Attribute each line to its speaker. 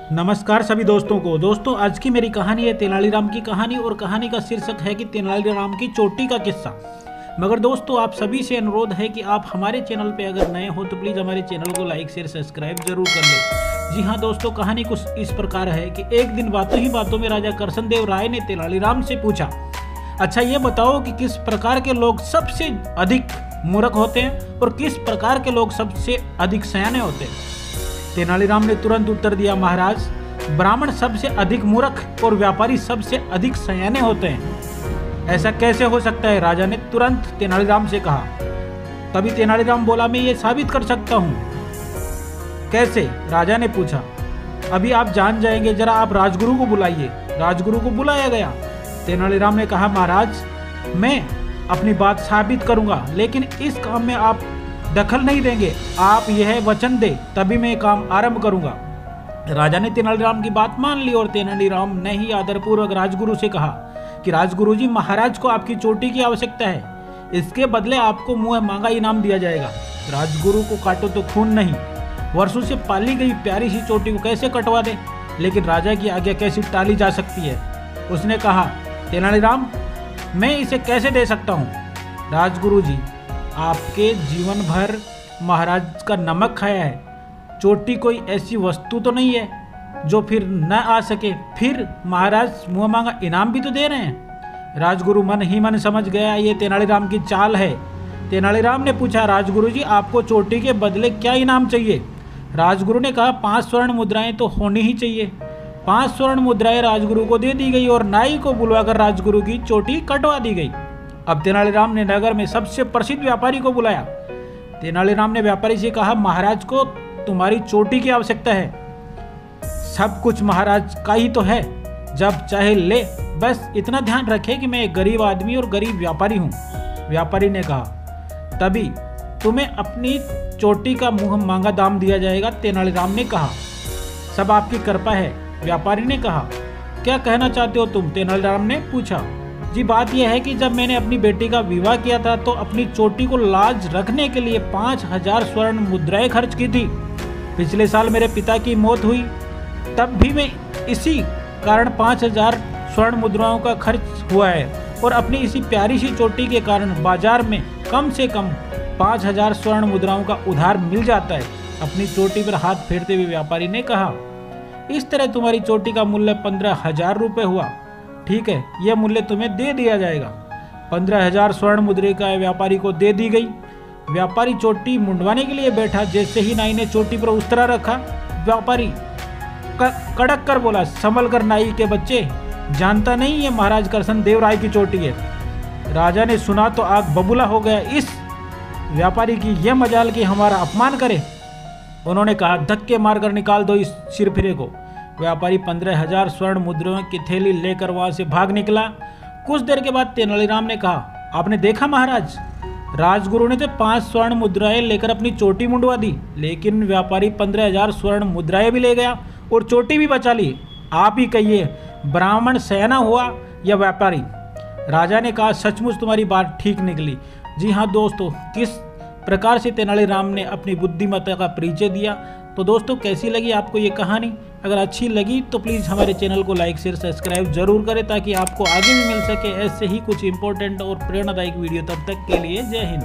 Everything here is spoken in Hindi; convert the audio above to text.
Speaker 1: नमस्कार सभी दोस्तों को। दोस्तों आज की मेरी कहानी है तेनालीराम की कहानी और कहानी का शीर्षक है कि तेनालीराम की चोटी का किस्सा। मगर दोस्तों आप सभी से अनुरोध है कि आप हमारे चैनल पे अगर नए हो तो प्लीज़ हमारे चैनल को लाइक शेयर सब्सक्राइब जरूर कर लें। जी हाँ दोस्तों, कहानी कुछ इस प्रकार है कि एक दिन बातों ही बातों में राजा कृष्णदेव राय ने तेनालीराम से पूछा, अच्छा ये बताओ कि किस प्रकार के लोग सबसे अधिक मूर्ख होते हैं और किस प्रकार के लोग सबसे अधिक सयाने होते हैं। तेनालीराम ने तुरंत उत्तर दिया, महाराज ब्राह्मण सबसे अधिक मूर्ख और व्यापारी सबसे अधिक सयाने होते हैं। ऐसा कैसे हो सकता है? राजा ने तुरंत तेनालीराम से कहा। तभी तेनालीराम बोला, मैं ये साबित कर सकता हूँ। कैसे? राजा ने पूछा। अभी आप जान जाएंगे, जरा आप राजगुरु को बुलाइए। राजगुरु को बुलाया गया। तेनालीराम ने कहा, महाराज मैं अपनी बात साबित करूंगा, लेकिन इस काम में आप दखल नहीं देंगे। आप यह वचन दे तभी मैं काम आरंभ करूंगा। राजा ने तेनालीराम की बात मान ली और तेनालीराम ने ही आदरपूर्वक राजगुरु से कहा कि राजगुरु जी, महाराज को आपकी चोटी की आवश्यकता है। इसके बदले आपको मुंह मांगा इनाम दिया जाएगा। राजगुरु को काटो तो खून नहीं, वर्षों से पाली गई प्यारी सी चोटी को कैसे कटवा दे? लेकिन राजा की आज्ञा कैसी टाली जा सकती है? उसने कहा, तेनालीराम मैं इसे कैसे दे सकता हूँ? राजगुरु जी, आपके जीवन भर महाराज का नमक खाया है। चोटी कोई ऐसी वस्तु तो नहीं है जो फिर न आ सके, फिर महाराज मुंह मांगा इनाम भी तो दे रहे हैं। राजगुरु मन ही मन समझ गया ये तेनालीराम की चाल है। तेनालीराम ने पूछा, राजगुरु जी आपको चोटी के बदले क्या इनाम चाहिए? राजगुरु ने कहा, 5 स्वर्ण मुद्राएं तो होनी ही चाहिए। 5 स्वर्ण मुद्राएं राजगुरु को दे दी गई और नाई को बुलवाकर राजगुरु की चोटी कटवा दी गई। अब तेनालीराम ने नगर में सबसे प्रसिद्ध व्यापारी को बुलाया। तेनालीराम ने व्यापारी से कहा, महाराज को तुम्हारी चोटी की आवश्यकता है। सब कुछ महाराज का ही तो है, जब चाहे ले, बस इतना ध्यान रखे कि मैं एक गरीब आदमी और गरीब व्यापारी हूँ। व्यापारी ने कहा, तभी तुम्हें अपनी चोटी का मुंह मांगा दाम दिया जाएगा। तेनालीराम ने कहा, सब आपकी कृपा है। व्यापारी ने कहा, क्या कहना चाहते हो तुम? तेनालीराम ने पूछा। जी बात यह है कि जब मैंने अपनी बेटी का विवाह किया था तो अपनी चोटी को लाज रखने के लिए 5000 स्वर्ण मुद्राएं खर्च की थी। पिछले साल मेरे पिता की मौत हुई, तब भी मैं इसी कारण 5000 स्वर्ण मुद्राओं का खर्च हुआ है और अपनी इसी प्यारी सी चोटी के कारण बाजार में कम से कम 5000 स्वर्ण मुद्राओं का उधार मिल जाता है। अपनी चोटी पर हाथ फेरते हुए व्यापारी ने कहा, इस तरह तुम्हारी चोटी का मूल्य 15,000 रुपये हुआ। ठीक है, यह मूल्य तुम्हें दे दिया जाएगा। 15,000 स्वर्ण मुद्रिका व्यापारी को दे दी गई। व्यापारी चोटी मुंडवाने के लिए बैठा। जैसे ही नाई ने चोटी पर उस्तरा रखा, व्यापारी कड़क कर बोला, संभल कर नाई के बच्चे, जानता नहीं ये महाराज कृष्णदेव राय की चोटी है। राजा ने सुना तो आग बबूला हो गया। इस व्यापारी की यह मजाल कि हमारा अपमान करे। उन्होंने कहा, धक्के मारकर निकाल दो इस सिरफिरे को। व्यापारी 15,000 स्वर्ण मुद्राओं की थैली लेकर वहां से भाग निकला। कुछ देर के बाद तेनालीराम ने कहा, आपने देखा महाराज, राजगुरु ने तो 5 स्वर्ण मुद्राएं लेकर अपनी चोटी मुंडवा दी, लेकिन व्यापारी 15,000 स्वर्ण मुद्राएं भी ले गया और चोटी भी बचा ली। आप ही कहिए, ब्राह्मण सयाना हुआ या व्यापारी? राजा ने कहा, सचमुच तुम्हारी बात ठीक निकली। जी हाँ दोस्तों, किस प्रकार से तेनालीराम ने अपनी बुद्धिमत्ता का परिचय दिया। तो दोस्तों कैसी लगी आपको ये कहानी? अगर अच्छी लगी तो प्लीज़ हमारे चैनल को लाइक शेयर सब्सक्राइब जरूर करें, ताकि आपको आगे भी मिल सके ऐसे ही कुछ इंपॉर्टेंट और प्रेरणादायक वीडियो। तब तक के लिए जय हिंद।